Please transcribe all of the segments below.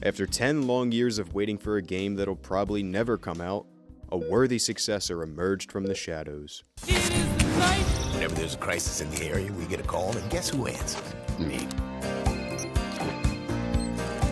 After 10 long years of waiting for a game that'll probably never come out, a worthy successor emerged from the shadows. Whenever there's a crisis in the area, we get a call, and guess who answers? Me.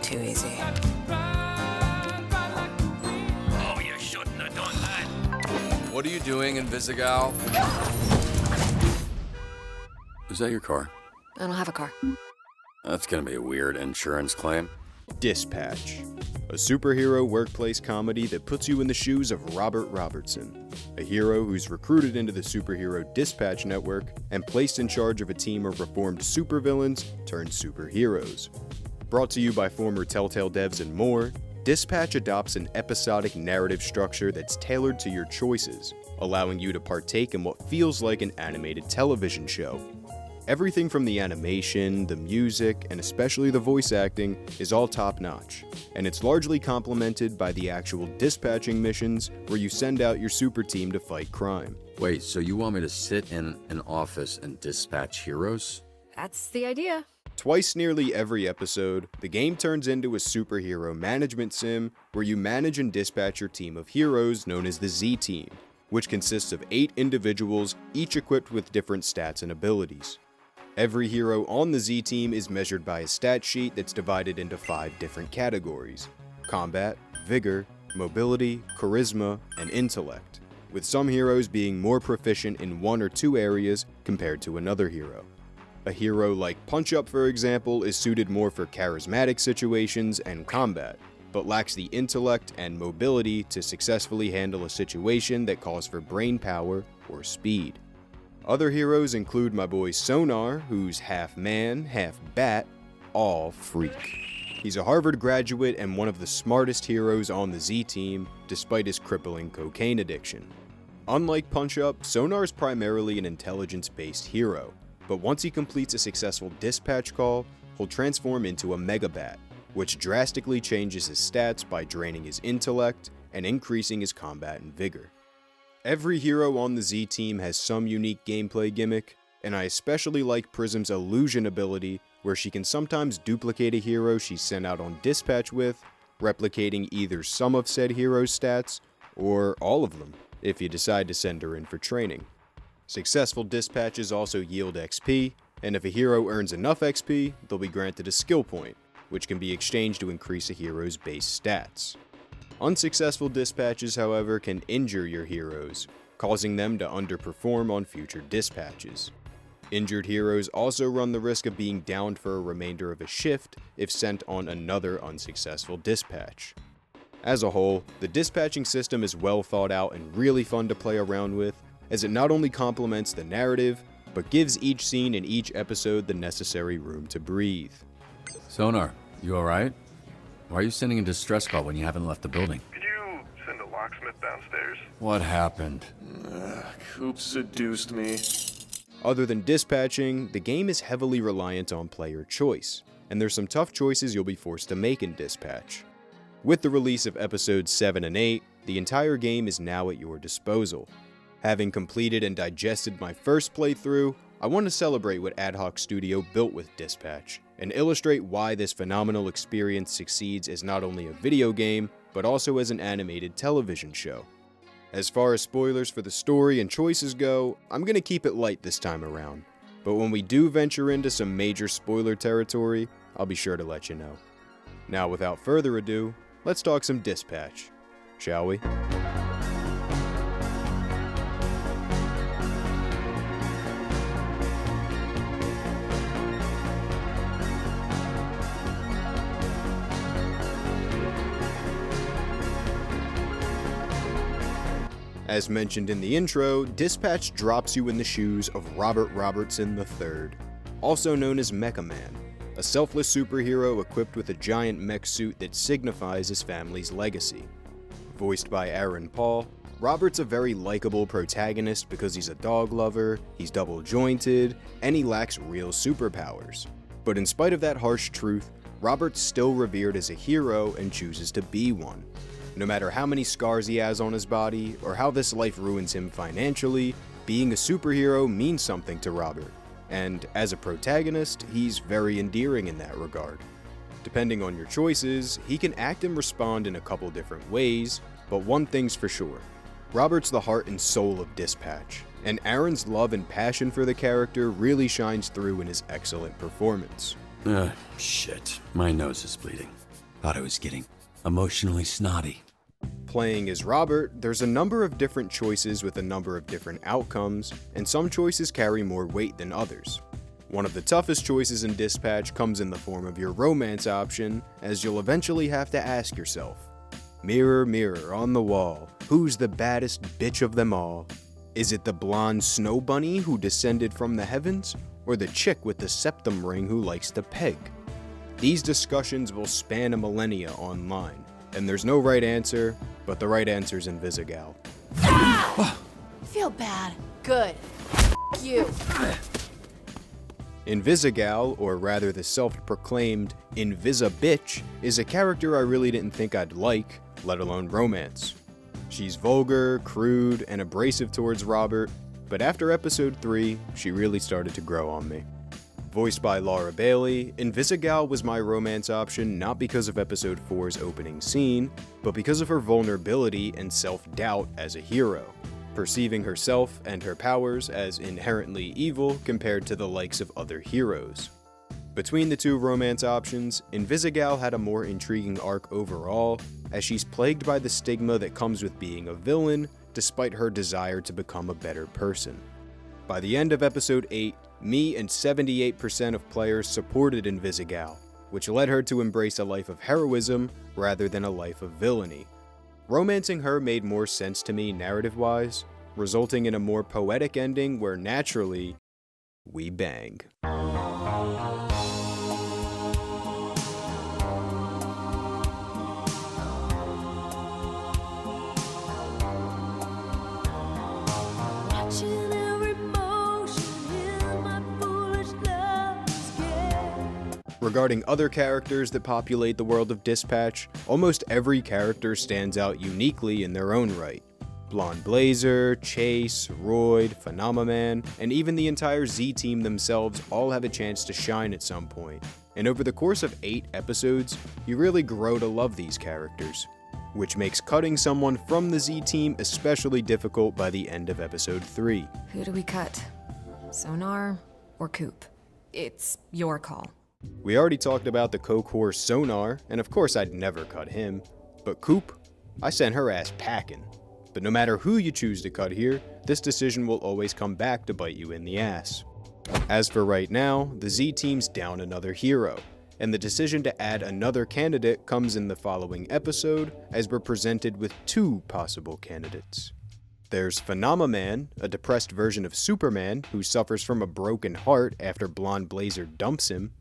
Too easy. Oh, you shouldn't have done that. What are you doing, Invisigal? Is that your car? I don't have a car. That's gonna be a weird insurance claim. Dispatch, a superhero workplace comedy that puts you in the shoes of Robert Robertson, a hero who's recruited into the superhero Dispatch network and placed in charge of a team of reformed supervillains turned superheroes. Brought to you by former Telltale devs and more, Dispatch adopts an episodic narrative structure that's tailored to your choices, allowing you to partake in what feels like an animated television show. Everything from the animation, the music, and especially the voice acting is all top-notch, and it's largely complemented by the actual dispatching missions where you send out your super team to fight crime. Wait, so you want me to sit in an office and dispatch heroes? That's the idea. Twice nearly every episode, the game turns into a superhero management sim where you manage and dispatch your team of heroes known as the Z-Team, which consists of 8 individuals, each equipped with different stats and abilities. Every hero on the Z-Team is measured by a stat sheet that's divided into 5 different categories: combat, vigor, mobility, charisma, and intellect, with some heroes being more proficient in 1 or 2 areas compared to another hero. A hero like Punch-Up, for example, is suited more for charismatic situations and combat, but lacks the intellect and mobility to successfully handle a situation that calls for brain power or speed. Other heroes include my boy Sonar, who's half man, half bat, all freak. He's a Harvard graduate and one of the smartest heroes on the Z-Team, despite his crippling cocaine addiction. Unlike Punch-Up, Sonar's primarily an intelligence-based hero, but once he completes a successful dispatch call, he'll transform into a Megabat, which drastically changes his stats by draining his intellect and increasing his combat and vigor. Every hero on the Z-Team has some unique gameplay gimmick, and I especially like Prism's illusion ability, where she can sometimes duplicate a hero she's sent out on dispatch with, replicating either some of said hero's stats, or all of them, if you decide to send her in for training. Successful dispatches also yield XP, and if a hero earns enough XP, they'll be granted a skill point, which can be exchanged to increase a hero's base stats. Unsuccessful dispatches, however, can injure your heroes, causing them to underperform on future dispatches. Injured heroes also run the risk of being downed for a remainder of a shift if sent on another unsuccessful dispatch. As a whole, the dispatching system is well thought out and really fun to play around with, as it not only complements the narrative, but gives each scene in each episode the necessary room to breathe. Sonar, you alright? Why are you sending a distress call when you haven't left the building? Could you send a locksmith downstairs? What happened? Coop seduced me. Other than dispatching, the game is heavily reliant on player choice, and there's some tough choices you'll be forced to make in dispatch. With the release of episodes 7 and 8, the entire game is now at your disposal. Having completed and digested my first playthrough, I want to celebrate what Ad Hoc Studio built with Dispatch, and illustrate why this phenomenal experience succeeds as not only a video game, but also as an animated television show. As far as spoilers for the story and choices go, I'm going to keep it light this time around, but when we do venture into some major spoiler territory, I'll be sure to let you know. Now, without further ado, let's talk some Dispatch, shall we? As mentioned in the intro, Dispatch drops you in the shoes of Robert Robertson III, also known as Mecha Man, a selfless superhero equipped with a giant mech suit that signifies his family's legacy. Voiced by Aaron Paul, Robert's a very likable protagonist because he's a dog lover, he's double-jointed, and he lacks real superpowers. But in spite of that harsh truth, Robert's still revered as a hero and chooses to be one. No matter how many scars he has on his body, or how this life ruins him financially, being a superhero means something to Robert, and as a protagonist, he's very endearing in that regard. Depending on your choices, he can act and respond in a couple different ways, but one thing's for sure. Robert's the heart and soul of Dispatch, and Aaron's love and passion for the character really shines through in his excellent performance. Shit. My nose is bleeding. Thought I was getting emotionally snotty. Playing as Robert, there's a number of different choices with a number of different outcomes, and some choices carry more weight than others. One of the toughest choices in Dispatch comes in the form of your romance option, as you'll eventually have to ask yourself, mirror, mirror on the wall, who's the baddest bitch of them all? Is it the blonde snow bunny who descended from the heavens, or the chick with the septum ring who likes to peg? These discussions will span a millennia online, and there's no right answer, but the right answer's in Visigal. Feel bad. Good. You. Invisigal, or rather the self-proclaimed Invisibitch, is a character I really didn't think I'd like, let alone romance. She's vulgar, crude, and abrasive towards Robert, but after episode 3, she really started to grow on me. Voiced by Laura Bailey, Invisigal was my romance option not because of episode 4's opening scene, but because of her vulnerability and self-doubt as a hero, perceiving herself and her powers as inherently evil compared to the likes of other heroes. Between the two romance options, Invisigal had a more intriguing arc overall, as she's plagued by the stigma that comes with being a villain, despite her desire to become a better person. By the end of episode 8, me and 78% of players supported Invisigal, which led her to embrace a life of heroism rather than a life of villainy. Romancing her made more sense to me narrative-wise, resulting in a more poetic ending where naturally, we bang. Regarding other characters that populate the world of Dispatch, almost every character stands out uniquely in their own right. Blonde Blazer, Chase, Royd, Phenomenon, and even the entire Z-Team themselves all have a chance to shine at some point. And over the course of 8 episodes, you really grow to love these characters, which makes cutting someone from the Z-Team especially difficult by the end of episode 3. Who do we cut? Sonar or Coop? It's your call. We already talked about the co-core Sonar, and of course I'd never cut him. But Coop, I sent her ass packing. But no matter who you choose to cut here, this decision will always come back to bite you in the ass. As for right now, the Z-Team's down another hero, and the decision to add another candidate comes in the following episode, as we're presented with 2 possible candidates. There's Phenomenon, a depressed version of Superman who suffers from a broken heart after Blonde Blazer dumps him.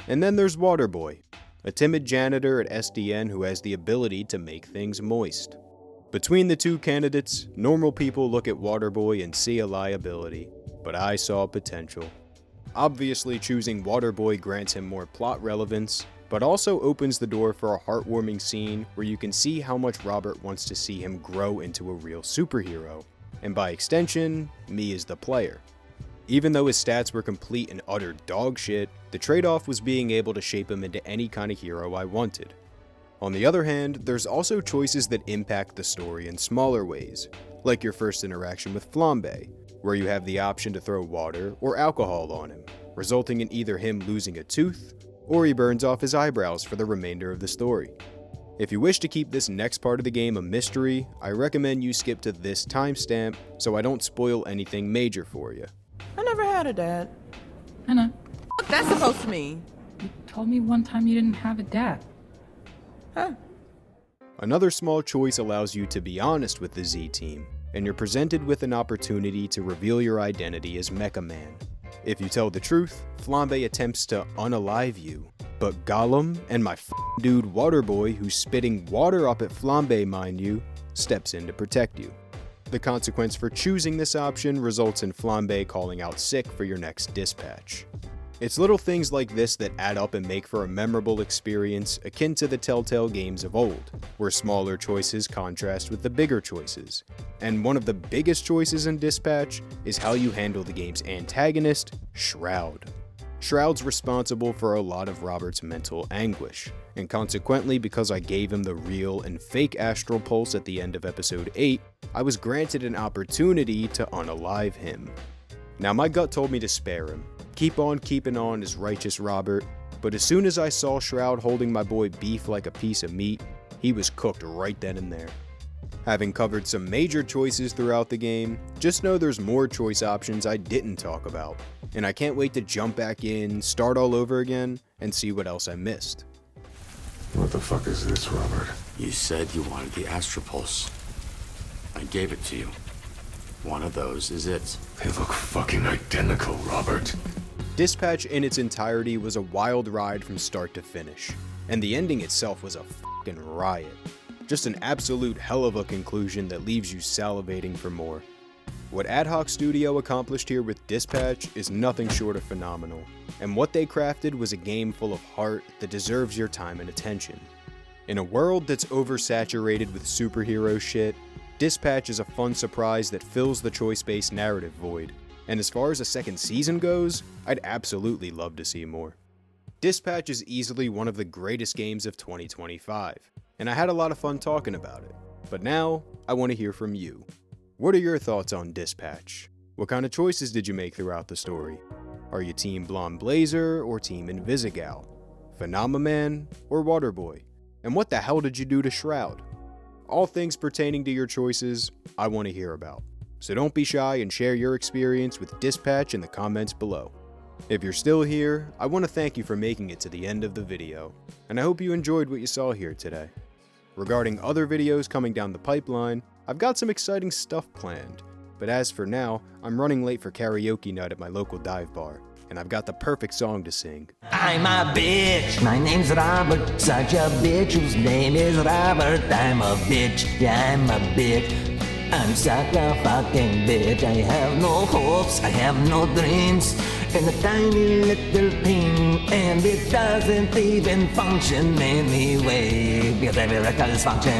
And then there's Waterboy, a timid janitor at SDN who has the ability to make things moist. Between the 2 candidates, normal people look at Waterboy and see a liability, but I saw potential. Obviously, choosing Waterboy grants him more plot relevance, but also opens the door for a heartwarming scene where you can see how much Robert wants to see him grow into a real superhero, and by extension, me as the player. Even though his stats were complete and utter dog shit, the trade-off was being able to shape him into any kind of hero I wanted. On the other hand, there's also choices that impact the story in smaller ways, like your first interaction with Flambe, where you have the option to throw water or alcohol on him, resulting in either him losing a tooth, or he burns off his eyebrows for the remainder of the story. If you wish to keep this next part of the game a mystery, I recommend you skip to this timestamp so I don't spoil anything major for you. I never had a dad. I know. What that's supposed to mean? You told me one time you didn't have a dad. Huh? Another small choice allows you to be honest with the Z-Team, and you're presented with an opportunity to reveal your identity as Mecha Man. If you tell the truth, Flambe attempts to unalive you, but Gollum and my dude Waterboy, who's spitting water up at Flambe, mind you, steps in to protect you. The consequence for choosing this option results in Flambe calling out sick for your next dispatch. It's little things like this that add up and make for a memorable experience akin to the Telltale games of old, where smaller choices contrast with the bigger choices. And one of the biggest choices in Dispatch is how you handle the game's antagonist, Shroud. Shroud's responsible for a lot of Robert's mental anguish, and consequently, because I gave him the real and fake astral pulse at the end of episode 8, I was granted an opportunity to unalive him. Now my gut told me to spare him, keep on keeping on as righteous Robert, but as soon as I saw Shroud holding my boy Beef like a piece of meat, he was cooked right then and there. Having covered some major choices throughout the game, just know there's more choice options I didn't talk about, and I can't wait to jump back in, start all over again, and see what else I missed. What the fuck is this, Robert? You said you wanted the Astropulse. I gave it to you. One of those is it. They look fucking identical, Robert. Dispatch in its entirety was a wild ride from start to finish, and the ending itself was a fucking riot. Just an absolute hell of a conclusion that leaves you salivating for more. What Ad Hoc Studio accomplished here with Dispatch is nothing short of phenomenal, and what they crafted was a game full of heart that deserves your time and attention. In a world that's oversaturated with superhero shit, Dispatch is a fun surprise that fills the choice-based narrative void, and as far as a second season goes, I'd absolutely love to see more. Dispatch is easily one of the greatest games of 2025, and I had a lot of fun talking about it. But now, I want to hear from you. What are your thoughts on Dispatch? What kind of choices did you make throughout the story? Are you Team Blonde Blazer or Team Invisigal? Phenomaman or Waterboy? And what the hell did you do to Shroud? All things pertaining to your choices, I want to hear about. So don't be shy and share your experience with Dispatch in the comments below. If you're still here, I want to thank you for making it to the end of the video, and I hope you enjoyed what you saw here today. Regarding other videos coming down the pipeline, I've got some exciting stuff planned, but as for now, I'm running late for karaoke night at my local dive bar, and I've got the perfect song to sing. I'm a bitch, my name's Robert, such a bitch whose name is Robert. I'm a bitch, yeah, I'm a bitch. I'm such a fucking bitch. I have no hopes, I have no dreams, and a tiny little thing, and it doesn't even function anyway, because every record is function.